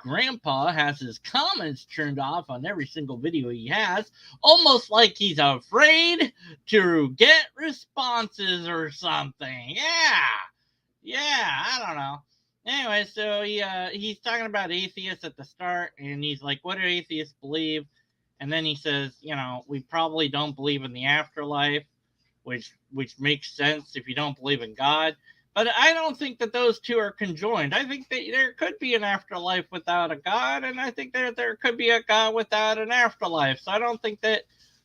grandpa has his comments turned off on every single video he has, almost like he's afraid to get responses or something. Yeah, I don't know. Anyway, so he's talking about atheists at the start, and he's like, what do atheists believe? And then he says, we probably don't believe in the afterlife, which makes sense if you don't believe in God. But I don't think that those two are conjoined. I think that there could be an afterlife without a God, and I think that there could be a God without an afterlife. So I don't think that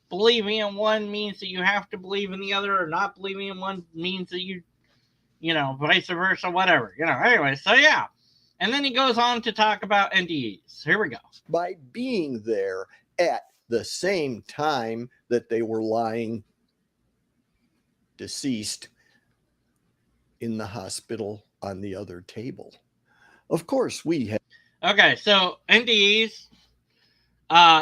believing in one means that you have to believe in the other, or not believing in one means that you vice versa, whatever. Anyway, so yeah. And then he goes on to talk about NDEs. Here we go. By being there at the same time that they were lying deceased in the hospital on the other table. Of course, we have. Okay, so NDEs.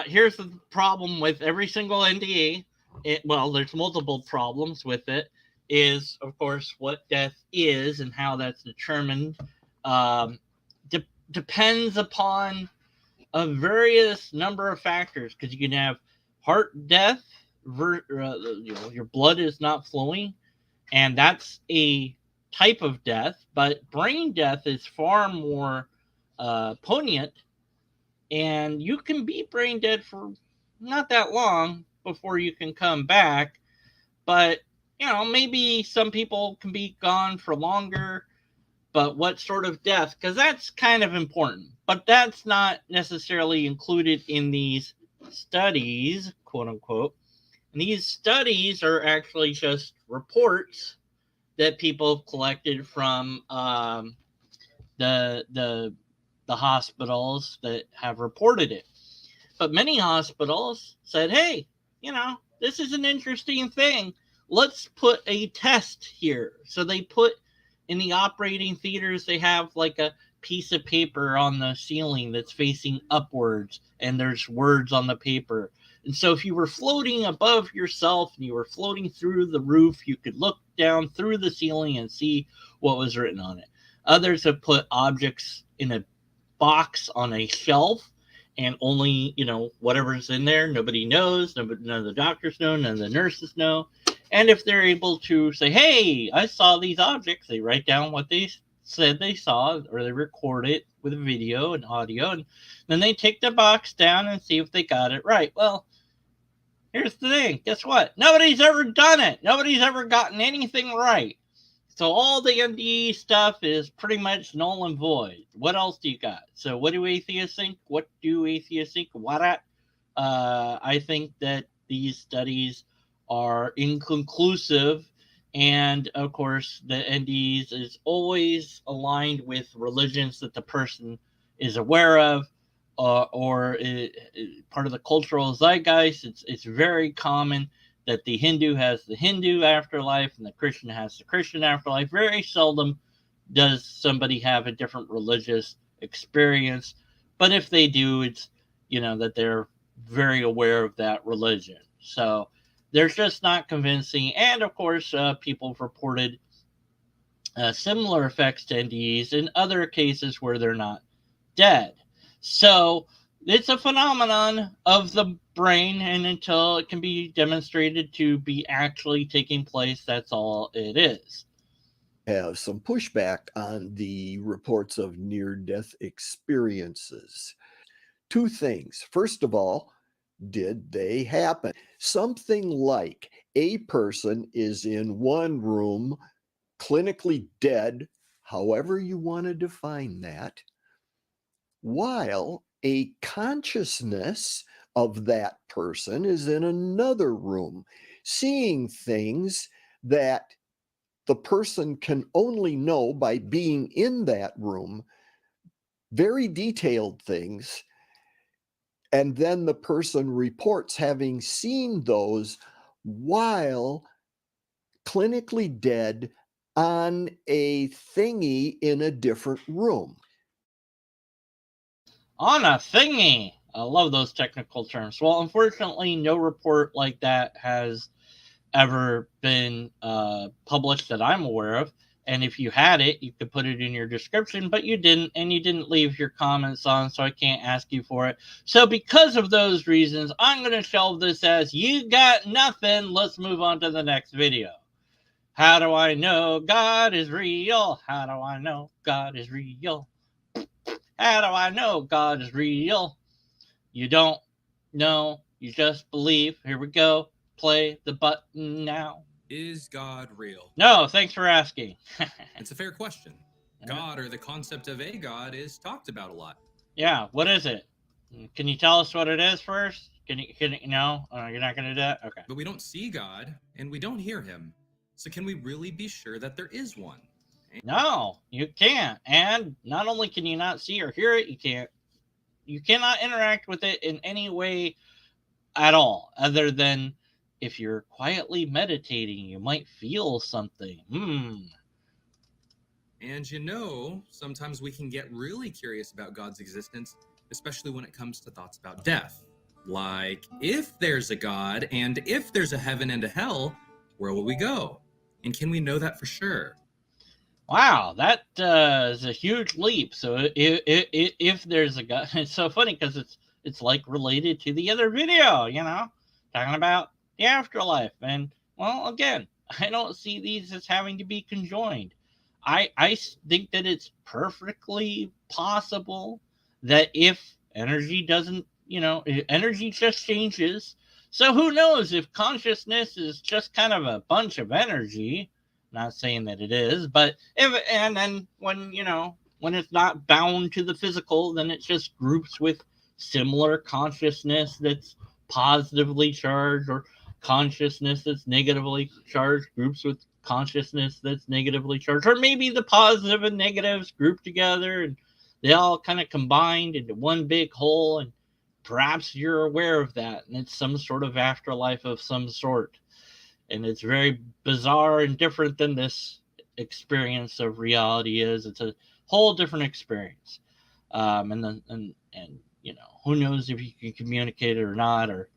Here's the problem with every single NDE. There's multiple problems with it. Is, of course, what death is and how that's determined depends upon a various number of factors, because you can have heart death, your blood is not flowing, and that's a type of death, but brain death is far more poignant, and you can be brain dead for not that long before you can come back, but maybe some people can be gone for longer, but what sort of death? Because that's kind of important. But that's not necessarily included in these studies, quote unquote. And these studies are actually just reports that people have collected from the hospitals that have reported it. But many hospitals said, hey, this is an interesting thing. Let's put a test here. So they put in the operating theaters, they have like a piece of paper on the ceiling that's facing upwards, and there's words on the paper. And so if you were floating above yourself and you were floating through the roof, you could look down through the ceiling and see what was written on it. Others have put objects in a box on a shelf, and only, whatever's in there, nobody knows. None of the doctors know, none of the nurses know. And if they're able to say, hey, I saw these objects, they write down what they said they saw, or they record it with video and audio, and then they take the box down and see if they got it right. Well, here's the thing. Guess what? Nobody's ever done it. Nobody's ever gotten anything right. So all the NDE stuff is pretty much null and void. What else do you got? So what do atheists think? What do atheists think? What? I think that these studies are inconclusive, and of course the NDEs is always aligned with religions that the person is aware of, or part of the cultural zeitgeist. It's very common that the Hindu has the Hindu afterlife and the Christian has the Christian afterlife. Very seldom does somebody have a different religious experience, but if they do, it's that they're very aware of that religion. So they're just not convincing. And of course, people have reported similar effects to NDEs in other cases where they're not dead. So it's a phenomenon of the brain, and until it can be demonstrated to be actually taking place, that's all it is. Have some pushback on the reports of near-death experiences. Two things. First of all, did they happen? Something like a person is in one room, clinically dead, however you want to define that, while a consciousness of that person is in another room, seeing things that the person can only know by being in that room, very detailed things. And then the person reports having seen those while clinically dead on a thingy in a different room. On a thingy. I love those technical terms. Well, unfortunately, no report like that has ever been published that I'm aware of. And if you had it, you could put it in your description, but you didn't, and you didn't leave your comments on, so I can't ask you for it. So because of those reasons, I'm going to shelve this as you got nothing. Let's move on to the next video. How do I know God is real? How do I know God is real? How do I know God is real? You don't know, you just believe. Here we go. Play the button now. Is God real? No, thanks for asking. It's a fair question. God, or the concept of a God, is talked about a lot. Yeah, what is it? Can you tell us what it is first? Can you no? You're not going to do that? Okay. But we don't see God, and we don't hear him. So can we really be sure that there is one? No, you can't. And not only can you not see or hear it, you cannot interact with it in any way at all, other than if you're quietly meditating, you might feel something. And sometimes we can get really curious about God's existence, especially when it comes to thoughts about death. Like, if there's a God, and if there's a heaven and a hell, where will we go? And can we know that for sure? Wow, that is a huge leap. So if there's a God, it's so funny because it's like related to the other video, talking about the afterlife. And well, again, I don't see these as having to be conjoined. I think that it's perfectly possible that if energy doesn't, energy just changes. So who knows if consciousness is just kind of a bunch of energy. Not saying that it is, but and then when it's not bound to the physical, then it's just groups with similar consciousness that's positively charged, or consciousness that's negatively charged, groups with consciousness that's negatively charged, or maybe the positive and negatives grouped together and they all kind of combined into one big whole, and perhaps you're aware of that, and it's some sort of afterlife of some sort. And it's very bizarre and different than this experience of reality is. It's a whole different experience, and who knows if you can communicate it or not, or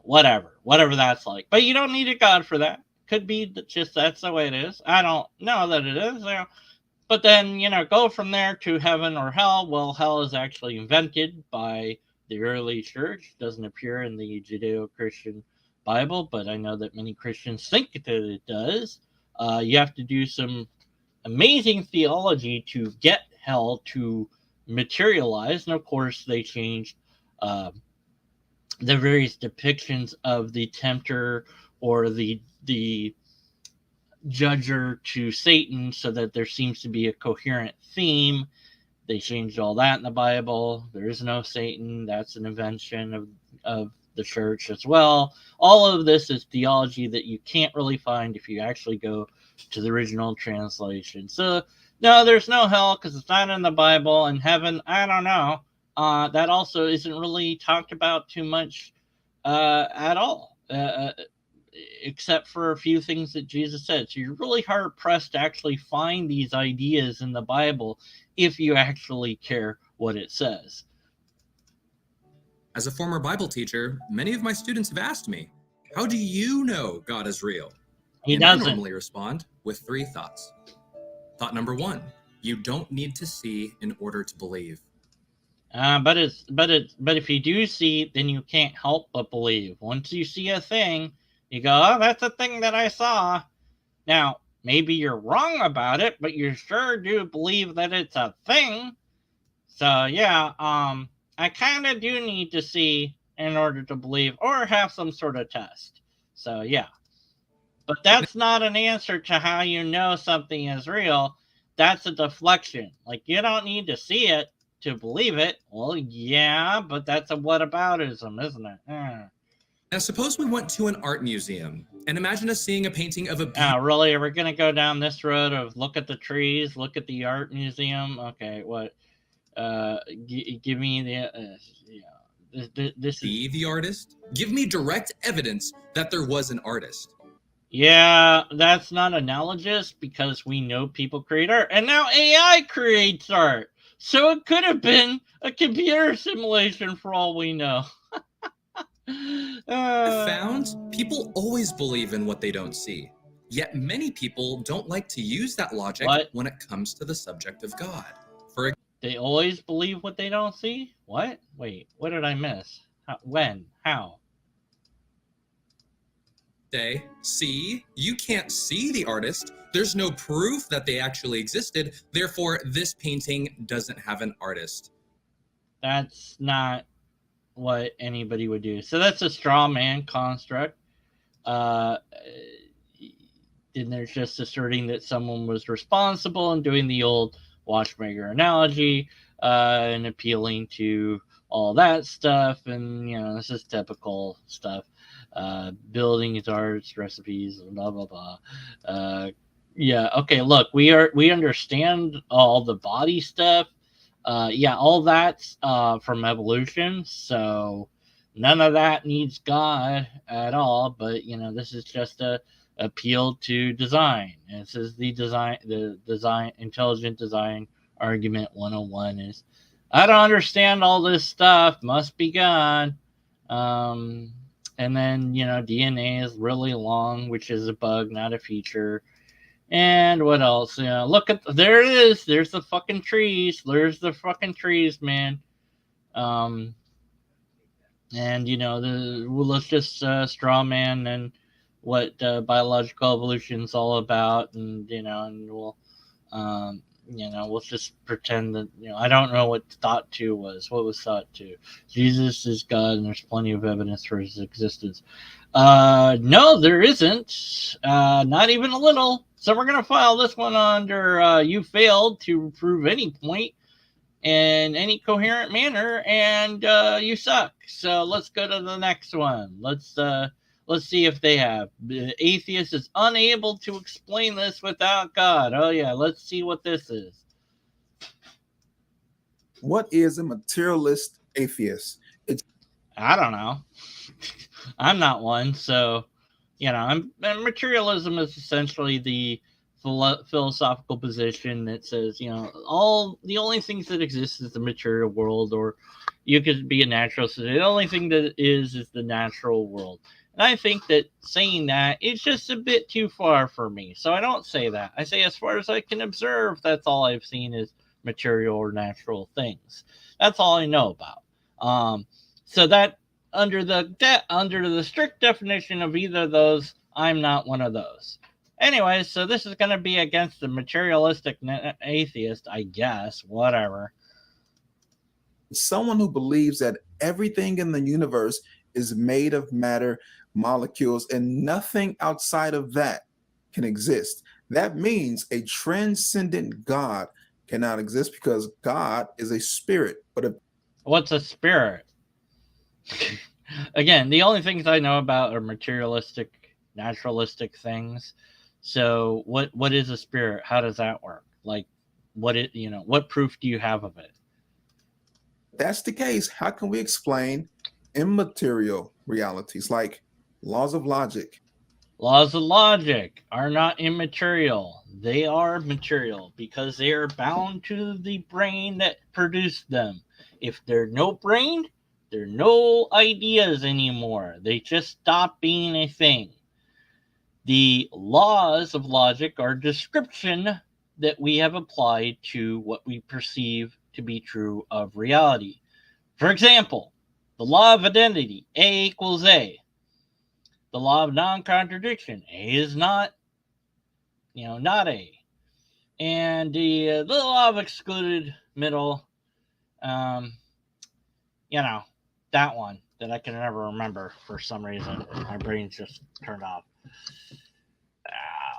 whatever that's like. But you don't need a God for that. Could be that just that's the way it is. I don't know that it is. But then go from there to heaven or hell. Well, hell is actually invented by the early church. It doesn't appear in the Judeo-Christian Bible, but I know that many Christians think that it does. You have to do some amazing theology to get hell to materialize, and of course they changed the various depictions of the tempter or the judger to Satan so that there seems to be a coherent theme. They changed all that in the Bible. There is no Satan. That's an invention of the church as well. All of this is theology that you can't really find if you actually go to the original translation. So no, there's no hell because it's not in the Bible. And heaven, I don't know. That also isn't really talked about too much at all, except for a few things that Jesus said. So you're really hard pressed to actually find these ideas in the Bible if you actually care what it says. As a former Bible teacher, many of my students have asked me, how do you know God is real? He and doesn't. I normally respond with 3 thoughts. Thought number 1, you don't need to see in order to believe. But if you do see, then you can't help but believe. Once you see a thing, you go, oh, that's a thing that I saw. Now, maybe you're wrong about it, but you sure do believe that it's a thing. So yeah, I kind of do need to see in order to believe, or have some sort of test. So yeah. But that's not an answer to how you know something is real. That's a deflection. Like, you don't need to see it to believe it. Well, yeah, but that's a whataboutism, isn't it? Now, suppose we went to an art museum and imagine us seeing a painting of a really? Are we going to go down this road of look at the trees, look at the art museum? Okay, what? Give me the... this is... the artist? Give me direct evidence that there was an artist. Yeah, that's not analogous because we know people create art, and now AI creates art. So it could have been a computer simulation for all we know. I've found people always believe in what they don't see. Yet many people don't like to use that logic What? when it comes to the subject of God. They always believe what they don't see? What? Wait, what did I miss? When? How? Say, see, you can't see the artist. There's no proof that they actually existed. Therefore, this painting doesn't have an artist. That's not what anybody would do. So that's a straw man construct. Then there's just asserting that someone was responsible and doing the old watchmaker analogy and appealing to all that stuff. And, this is typical stuff. Buildings, arts, recipes, blah, blah, blah. Yeah, okay, look, we understand all the body stuff. All that's from evolution, so none of that needs God at all. But this is just a appeal to design. And this is the design, intelligent design argument 101 is, I don't understand all this stuff. Must be God. And then DNA is really long, which is a bug, not a feature. And what else? Look at there it is. There's the fucking trees. There's the fucking trees, man. And let's just straw man and what biological evolution is all about, and we'll just pretend that I don't know what thought two was. What was thought two? Jesus is God, and there's plenty of evidence for his existence. No, there isn't. Not even a little. So we're gonna file this one under you failed to prove any point in any coherent manner, and you suck. So let's go to the next one. Let's see if they have. The atheist is unable to explain this without God. Oh yeah, let's see what this is. What is a materialist atheist? I don't know. I'm not one, so materialism is essentially the philosophical position that says the only things that exist is the material world, or you could be a naturalist. The only thing that is the natural world. And I think that saying that is just a bit too far for me. So I don't say that. I say as far as I can observe, that's all I've seen is material or natural things. That's all I know about. So that under the strict definition of either of those, I'm not one of those. Anyways, so this is going to be against the materialistic atheist, I guess. Whatever. Someone who believes that everything in the universe is made of matter, molecules, and nothing outside of that can exist. That means a transcendent God cannot exist because God is a spirit. What's a spirit? Again, the only things I know about are materialistic, naturalistic things. So what is a spirit? How does that work? Like what proof do you have of it? That's the case. How can we explain immaterial realities like laws of logic? Laws of logic are not immaterial. They are material because they are bound to the brain that produced them. If there's no brain, there are no ideas anymore. They just stop being a thing. The laws of logic are description that we have applied to what we perceive to be true of reality. For example, the law of identity, A equals A. The law of non-contradiction, A is not A. And the law of excluded middle, that one that I can never remember for some reason. My brain's just turned off.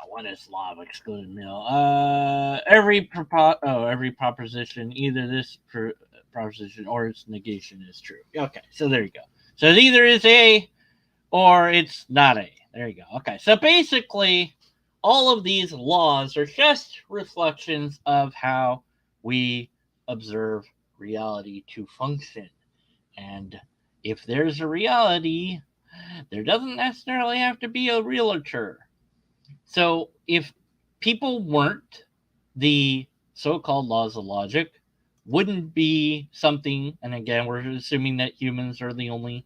What is law of excluded middle? Every proposition, either this proposition or its negation is true. Okay, so there you go. So it either is A or it's not A. There you go. Okay, so basically, all of these laws are just reflections of how we observe reality to function. And if there's a reality, there doesn't necessarily have to be a realtor. So if people weren't, the so-called laws of logic wouldn't be something, and again, we're assuming that humans are the only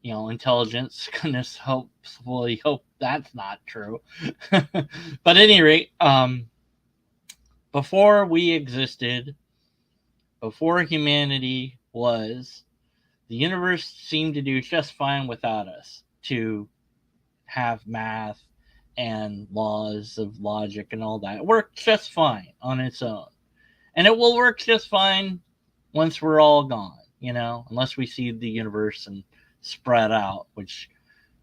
intelligence. Goodness, hopefully hope that's not true. But at any rate, before we existed, before humanity was, the universe seemed to do just fine without us, to have math and laws of logic and all that. It worked just fine on its own. And it will work just fine once we're all gone, unless we see the universe and spread out, which,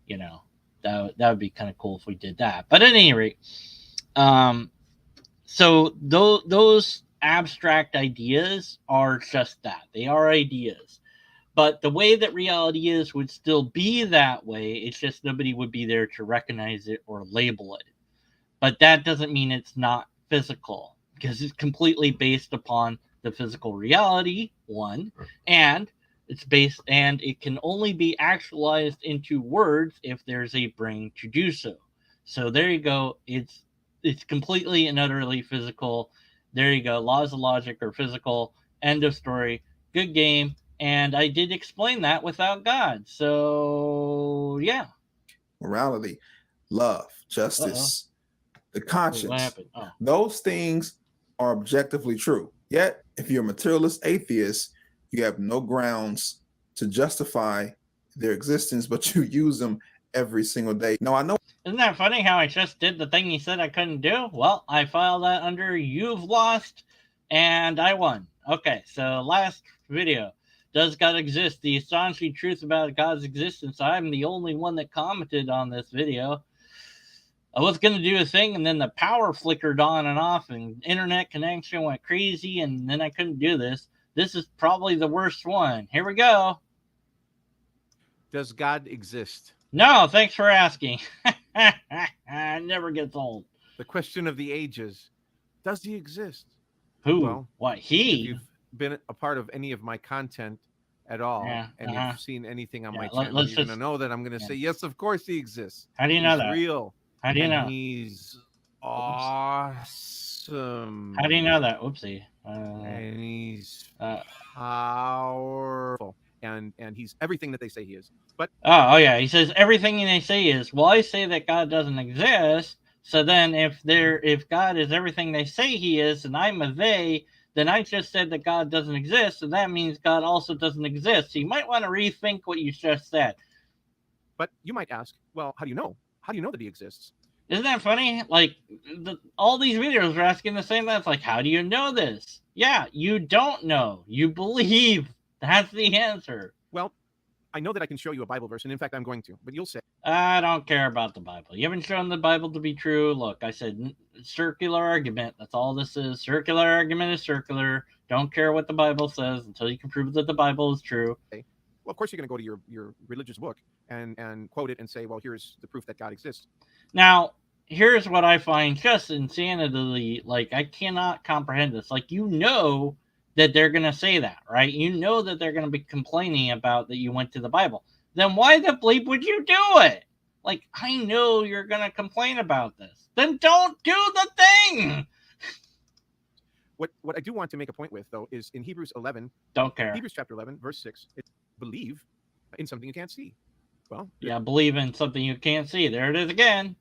that would be kind of cool if we did that. But at any rate, so those abstract ideas are just that. They are ideas. But the way that reality is would still be that way. It's just nobody would be there to recognize it or label it. But that doesn't mean it's not physical, because it's completely based upon the physical reality, one, and it can only be actualized into words if there's a brain to do so. So there you go. It's completely and utterly physical. There you go. Laws of logic are physical. End of story. Good game. And I did explain that without God. So yeah. Morality, love, justice, the conscience. What happened? Oh. Those things are objectively true. Yet, if you're a materialist atheist, you have no grounds to justify their existence, but you use them every single day. Now, I know. Isn't that funny how I just did the thing you said I couldn't do? Well, I filed that under you've lost and I won. Okay, so last video. Does God exist? The astonishing truth about God's existence. I'm the only one that commented on this video. I was going to do a thing, and then the power flickered on and off, and internet connection went crazy, and then I couldn't do this. This is probably the worst one. Here we go. Does God exist? No, thanks for asking. It never gets old. The question of the ages. Does he exist? Who? Well, what? If He? you've been a part of any of my content at all, and you've seen anything on my channel, you're going to know that I'm going to say, yes, of course he exists. How do you know He's that? real. How do you know? He's awesome. How do you know that? Whoopsie. And he's powerful. And he's everything that they say he is. But oh yeah, he says everything they say is. Well, I say that God doesn't exist. So then, if God is everything they say he is, and I'm a they, then I just said that God doesn't exist, and that means God also doesn't exist. So you might want to rethink what you just said. But you might ask, well, how do you know? How do you know that he exists? Isn't that funny? Like, all these videos are asking the same thing. It's like, how do you know this? Yeah, you don't know. You believe. That's the answer. Well, I know that I can show you a Bible verse, and in fact, I'm going to. But you'll say, I don't care about the Bible. You haven't shown the Bible to be true. Look, I said circular argument. That's all this is. Circular argument is circular. Don't care what the Bible says until you can prove that the Bible is true. well, of course, you're going to go to your religious book and quote it and say, well, here's the proof that God exists. Now, here's what I find just insanity. Like, I cannot comprehend this. Like, that they're going to say that, right? You know that they're going to be complaining about that you went to the Bible. Then why the bleep would you do it? Like, I know you're going to complain about this. Then don't do the thing. What I do want to make a point with, though, is in Hebrews 11. Don't care. Hebrews chapter 11, verse 6. Believe in something you can't see. Well, yeah, believe in something you can't see. There it is again.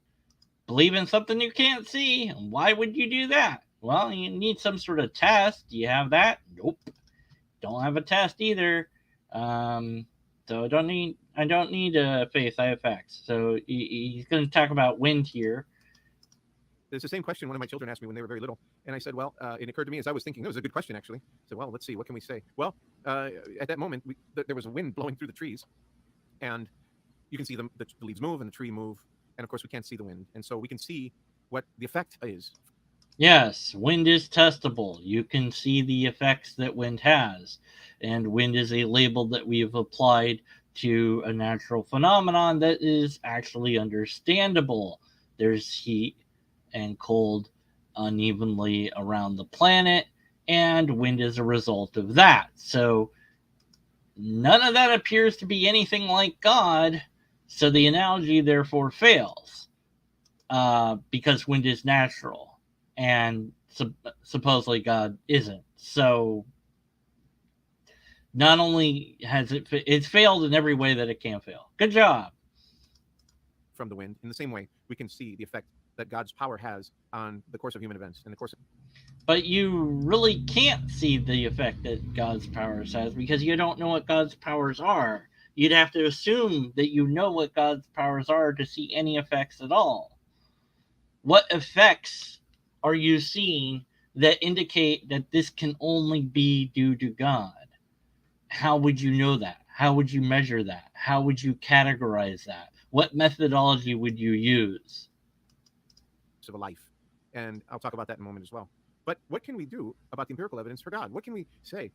Believe in something you can't see. And why would you do that? Well, you need some sort of test. Do you have that? Nope. Don't have a test either. So I don't need faith. I have facts. So he's going to talk about wind here. It's the same question one of my children asked me when they were very little. And I said, well, it occurred to me as I was thinking, it was a good question, actually. I said, well, let's see, what can we say? Well, at that moment, there was a wind blowing through the trees. And you can see the leaves move and the tree move. And of course, we can't see the wind. And so we can see what the effect is. Yes, wind is testable. You can see the effects that wind has. And wind is a label that we have applied to a natural phenomenon that is actually understandable. There's heat and cold unevenly around the planet, and wind is a result of that. So none of that appears to be anything like God, so the analogy therefore fails, because wind is natural. And supposedly God isn't. So not only has it's failed in every way that it can fail. Good job. From the wind. In the same way, we can see the effect that God's power has on the course of human events and the course of. But you really can't see the effect that God's powers has because you don't know what God's powers are. You'd have to assume that you know what God's powers are to see any effects at all. What effects are you seeing that indicate that this can only be due to God? How would you know that? How would you measure that? How would you categorize that? What methodology would you use? Of a life. And I'll talk about that in a moment as well. But what can we do about the empirical evidence for God? What can we say?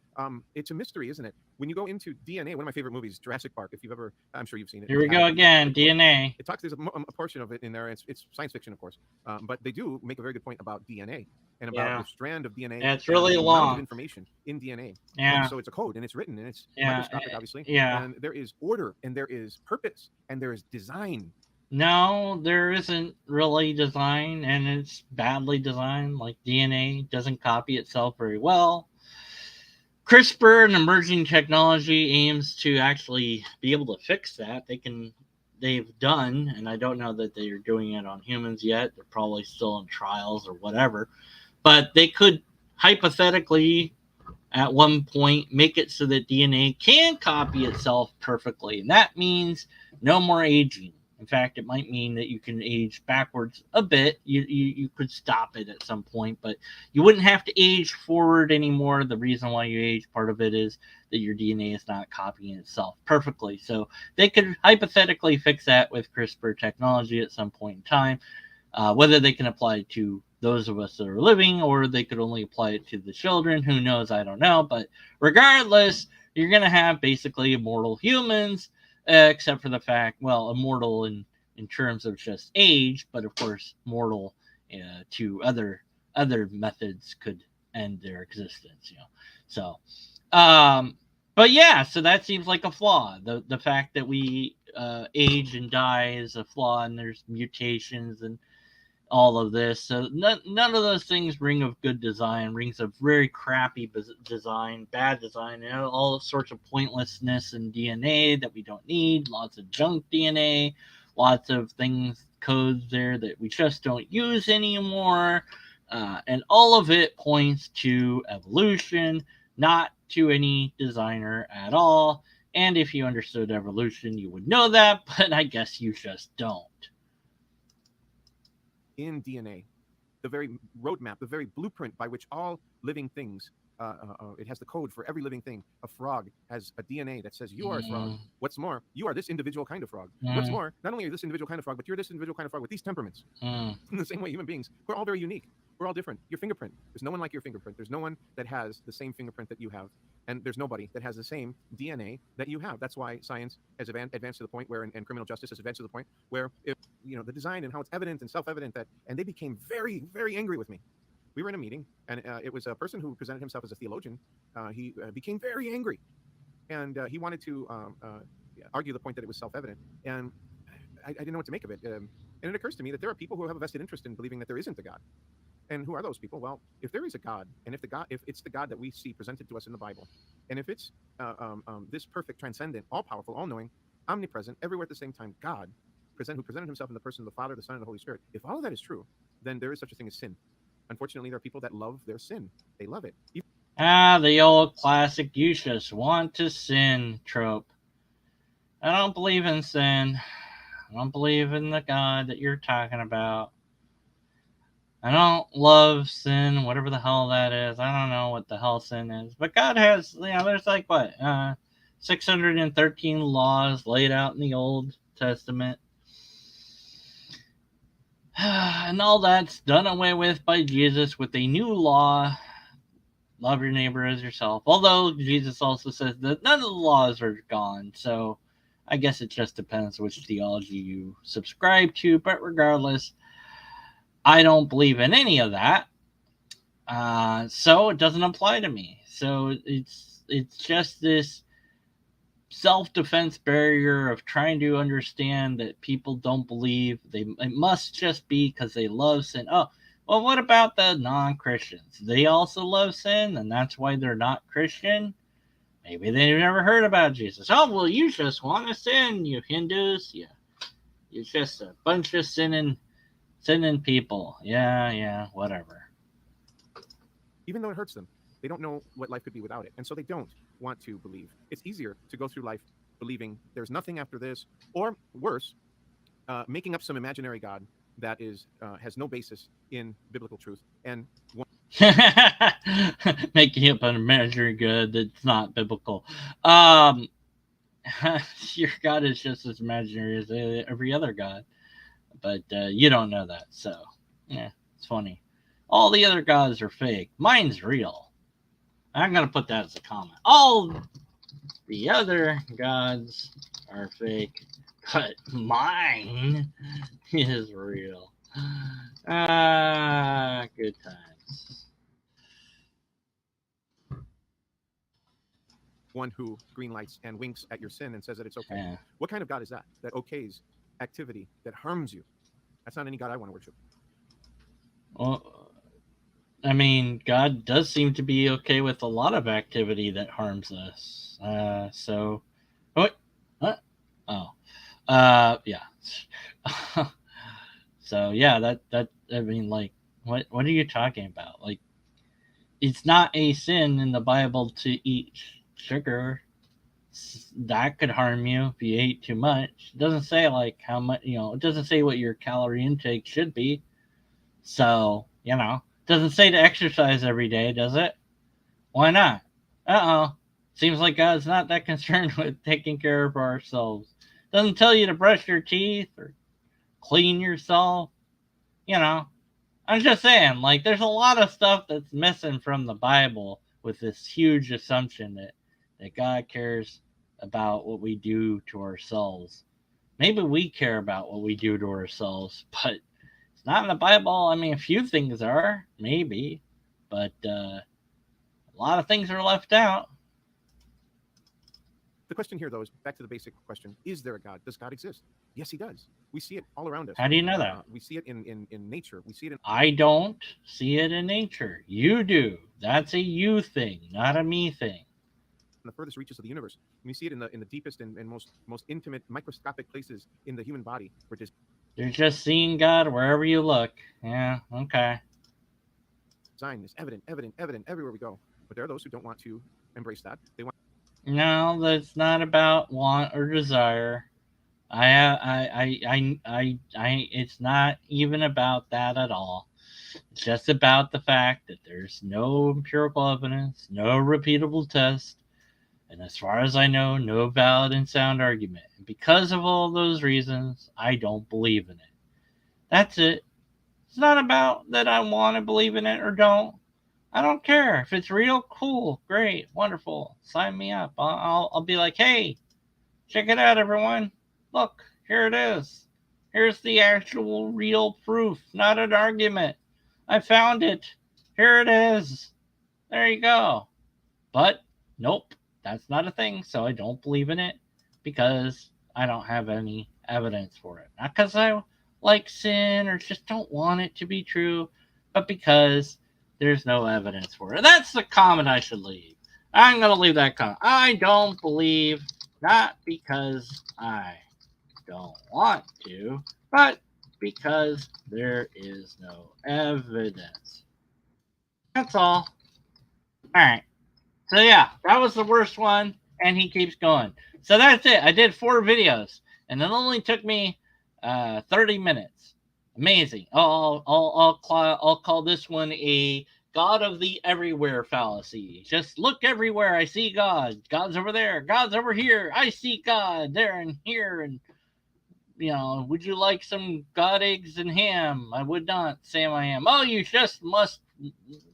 It's a mystery, isn't it? When you go into DNA, one of my favorite movies, Jurassic Park, if you've ever, I'm sure you've seen it. Here we go again, DNA. It talks, there's a portion of it in there. It's science fiction, of course. But they do make a very good point about DNA and about the strand of DNA. Yeah, it's really long. Of information in DNA. Yeah. And so it's a code and it's written and it's microscopic, obviously. Yeah. And there is order and there is purpose and there is design. No, there isn't really design, and it's badly designed. Like DNA doesn't copy itself very well. CRISPR, an emerging technology, aims to actually be able to fix that. They've done, and I don't know that they're doing it on humans yet. They're probably still in trials or whatever. But they could hypothetically, at one point, make it so that DNA can copy itself perfectly. And that means no more aging. In fact, it might mean that you can age backwards a bit. You could stop it at some point, but you wouldn't have to age forward anymore. The reason why you age, part of it is that your DNA is not copying itself perfectly. So they could hypothetically fix that with CRISPR technology at some point in time. Whether they can apply it to those of us that are living or they could only apply it to the children, who knows? I don't know. But regardless, you're going to have basically immortal humans. Except for the fact, well, immortal in terms of just age, but of course, mortal to other methods could end their existence. So, but yeah, so that seems like a flaw. The fact that we age and die is a flaw, and there's mutations and all of this. So none of those things ring of good design. Rings of very crappy design, bad design, all sorts of pointlessness in DNA that we don't need. Lots of junk DNA, lots of things, codes there that we just don't use anymore. And all of it points to evolution, not to any designer at all. And if you understood evolution, you would know that, but I guess you just don't. In DNA, the very roadmap, the very blueprint by which all living things, it has the code for every living thing. A frog has a DNA that says you are a frog. What's more, you are this individual kind of frog. What's more, not only are you this individual kind of frog, but you're this individual kind of frog with these temperaments. In the same way, human beings, we're all very unique. We're all different. Your fingerprint, there's no one like your fingerprint. There's no one that has the same fingerprint that you have. And there's nobody that has the same DNA that you have. That's why science has advanced to the point where, and criminal justice has advanced to the point where, if, the design and how it's evident and self-evident that, and they became very, very angry with me. We were in a meeting, and it was a person who presented himself as a theologian. He became very angry, and he wanted to argue the point that it was self-evident. And I didn't know what to make of it. And it occurs to me that there are people who have a vested interest in believing that there isn't a God. And who are those people? Well, if there is a God, and if it's the God that we see presented to us in the Bible, and if it's this perfect, transcendent, all-powerful, all-knowing, omnipresent, everywhere at the same time, God, who presented himself in the person of the Father, the Son, and the Holy Spirit, if all of that is true, then there is such a thing as sin. Unfortunately, there are people that love their sin. They love it. The old classic, you just want to sin trope. I don't believe in sin. I don't believe in the God that you're talking about. I don't love sin, whatever the hell that is. I don't know what the hell sin is. But God has, there's like, 613 laws laid out in the Old Testament. And all that's done away with by Jesus with a new law. Love your neighbor as yourself. Although Jesus also says that none of the laws are gone. So I guess it just depends which theology you subscribe to. But regardless, I don't believe in any of that, so it doesn't apply to me. So it's just this self-defense barrier of trying to understand that people don't believe. It must just be because they love sin. Oh, well, what about the non-Christians? They also love sin, and that's why they're not Christian? Maybe they've never heard about Jesus. Oh, well, you just want to sin, you Hindus. Yeah, you're just a bunch of sinning people. Yeah, whatever. Even though it hurts them, they don't know what life could be without it, and so they don't want to believe. It's easier to go through life believing there's nothing after this, or worse, making up some imaginary God that is has no basis in biblical truth, and Making up an imaginary good that's not biblical. Your God is just as imaginary as every other God, but you don't know that, so yeah, it's funny. All the other gods are fake. Mine's real. I'm gonna put that as a comment. All the other gods are fake, but mine is real. Good times. one who green lights and winks at your sin and says that it's okay. Yeah. What kind of God is that? That okays activity that harms you. That's not any God I want to worship. Well, I mean, God does seem to be okay with a lot of activity that harms us. So, what? Oh, yeah. So yeah, that I mean, like, what are you talking about? Like, it's not a sin in the Bible to eat sugar. That could harm you if you ate too much. It doesn't say like how much, it doesn't say what your calorie intake should be. So, it doesn't say to exercise every day, does it? Why not? Seems like God's not that concerned with taking care of ourselves. Doesn't tell you to brush your teeth or clean yourself. I'm just saying, like, there's a lot of stuff that's missing from the Bible with this huge assumption that God cares about what we do to ourselves. Maybe we care about what we do to ourselves, but it's not in the Bible. I mean, a few things are, maybe, but a lot of things are left out. The question here, though, is back to the basic question: is there a God? Does God exist? Yes, He does. We see it all around us. How do you know that? We see it in nature. We see it in. I don't see it in nature. You do. That's a you thing, not a me thing. The furthest reaches of the universe. We see it in the deepest and most intimate microscopic places in the human body. You're just seeing God wherever you look. Yeah, okay. Design is evident everywhere we go. But there are those who don't want to embrace that. They want. No, that's not about want or desire. It's not even about that at all. It's just about the fact that there's no empirical evidence, no repeatable test, and as far as I know, no valid and sound argument. And because of all those reasons, I don't believe in it. That's it. It's not about that I want to believe in it or don't. I don't care. If it's real, cool, great, wonderful. Sign me up. I'll be like, hey, check it out, everyone. Look, here it is. Here's the actual real proof, not an argument. I found it. Here it is. There you go. But nope, that's not a thing, so I don't believe in it because I don't have any evidence for it. Not because I like sin or just don't want it to be true, but because there's no evidence for it. That's the comment I should leave. I'm going to leave that comment. I don't believe, not because I don't want to, but because there is no evidence. That's all. Alright. So yeah, that was the worst one, and he keeps going. So that's it. I did 4 videos, and it only took me 30 minutes. Amazing. I'll call this one a God of the everywhere fallacy. Just look everywhere. I see God. God's over there. God's over here. I see God there and here. And, would you like some God eggs and ham? I would not, Sam I am. Oh, you just must.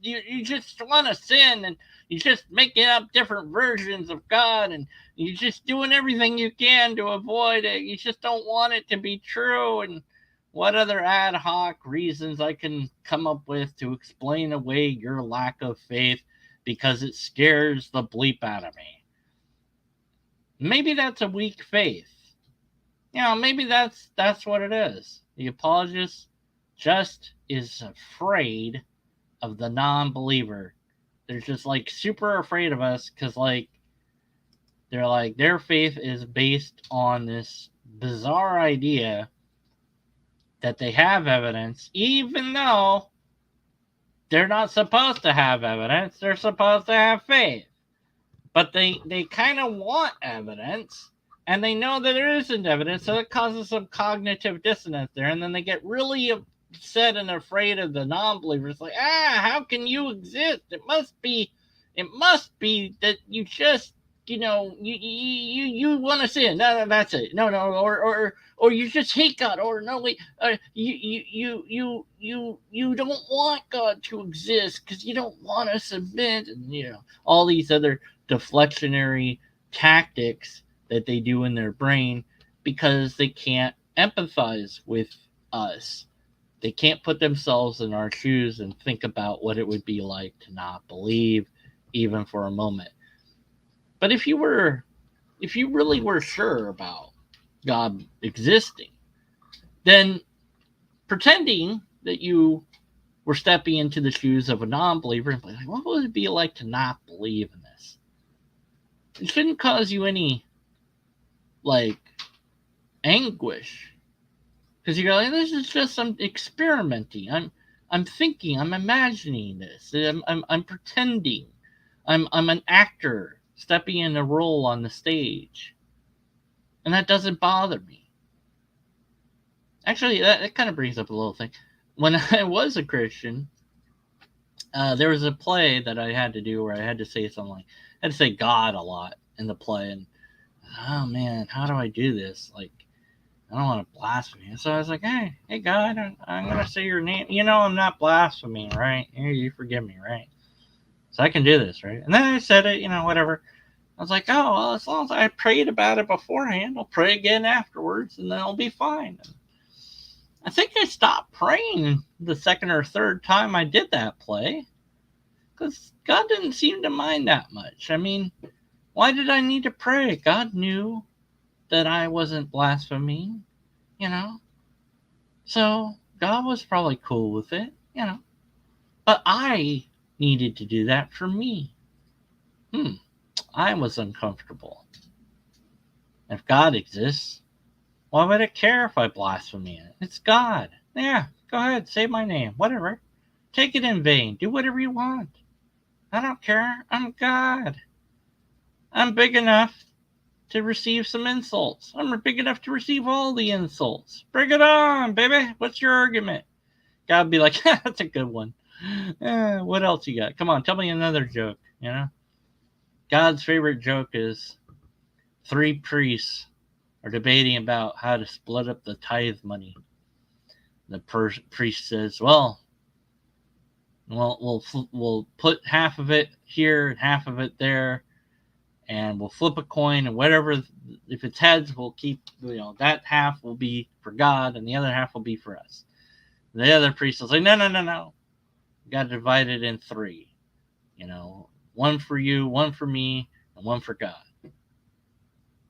You just want to sin, and you're just making up different versions of God, and you're just doing everything you can to avoid it. You just don't want it to be true. And what other ad hoc reasons I can come up with to explain away your lack of faith because it scares the bleep out of me. Maybe that's a weak faith. Maybe that's what it is. The apologist just is afraid of the non-believer. They're just like super afraid of us because, like, They're like, their faith is based on this bizarre idea that they have evidence, even though they're not supposed to have evidence. They're supposed to have faith. But they kind of want evidence, and they know that there isn't evidence, so it causes some cognitive dissonance there, and then they get really upset and afraid of the non-believers. Like, how can you exist? It must be that you just, you want to sin. No, that's it. No, or you just hate God, or no, wait, you don't want God to exist because you don't want to submit, and all these other deflectionary tactics that they do in their brain because they can't empathize with us. They can't put themselves in our shoes and think about what it would be like to not believe even for a moment. But if you really were sure about God existing, then pretending that you were stepping into the shoes of a non-believer and be like, what would it be like to not believe in this? It shouldn't cause you any anguish, because you're like, this is just some experimenting. I'm thinking, I'm imagining this. I'm pretending. I'm an actor stepping in a role on the stage, and that doesn't bother me. Actually, that kind of brings up a little thing. When I was a Christian, there was a play that I had to do where I had to say something like, I had to say God a lot in the play, and oh man, how do I do this? Like, I don't want to blaspheme. So I was like, hey God, I'm going to say your name. I'm not blaspheming, right? You forgive me, right? So I can do this, right? And then I said it, whatever. I was like, oh, well, as long as I prayed about it beforehand, I'll pray again afterwards, and then I'll be fine. And I think I stopped praying the second or third time I did that play, because God didn't seem to mind that much. I mean, why did I need to pray? God knew that I wasn't blaspheming, So God was probably cool with it, But I needed to do that for me. I was uncomfortable. If God exists, why would it care if I blaspheme it? It's God. Yeah, go ahead, say my name, whatever. Take it in vain. Do whatever you want. I don't care. I'm God. I'm big enough to receive some insults. I'm big enough to receive all the insults. Bring it on, baby. What's your argument? God would be like, that's a good one. What else you got? Come on, tell me another joke, God's favorite joke is 3 priests are debating about how to split up the tithe money. The priest says, well, we'll put half of it here and half of it there, and we'll flip a coin, and whatever, if it's heads, we'll keep, that half will be for God, and the other half will be for us. The other priest will say, no. You got to divide it in 3. One for you, one for me, and one for God.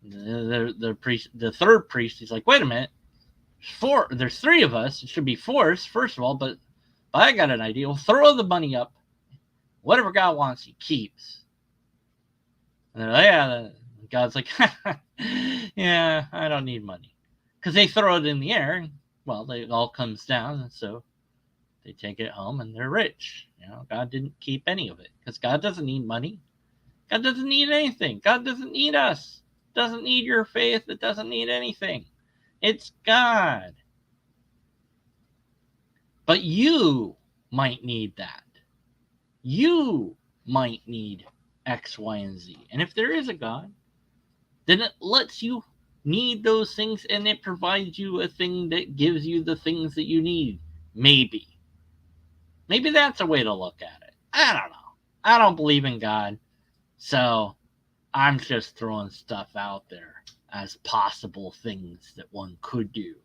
The third priest, he's like, wait a minute. There's 3 of us. It should be 4, first of all, but I got an idea. We'll throw the money up. Whatever God wants, he keeps. And they're like, yeah. God's like, yeah, I don't need money. Because they throw it in the air, and, well, it all comes down, and so they take it home, and they're rich. God didn't keep any of it, because God doesn't need money. God doesn't need anything. God doesn't need us. Doesn't need your faith. It doesn't need anything. It's God. But you might need that. You might need X, Y, and Z. And if there is a God, then it lets you need those things, and it provides you a thing that gives you the things that you need. Maybe that's a way to look at it. I don't know. I don't believe in God, so I'm just throwing stuff out there as possible things that one could do.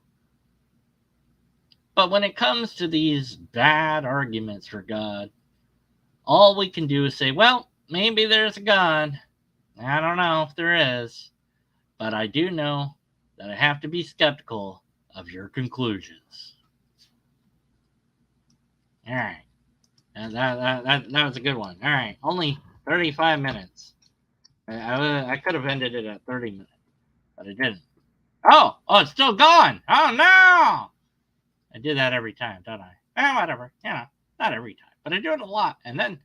But when it comes to these bad arguments for God, all we can do is say, well, maybe there's a God. I don't know if there is, but I do know that I have to be skeptical of your conclusions. All right. And that was a good one. All right. Only 35 minutes. I could have ended it at 30 minutes, but I didn't. Oh, it's still going. Oh, no. I do that every time, don't I? Whatever. Not every time, but I do it a lot. And then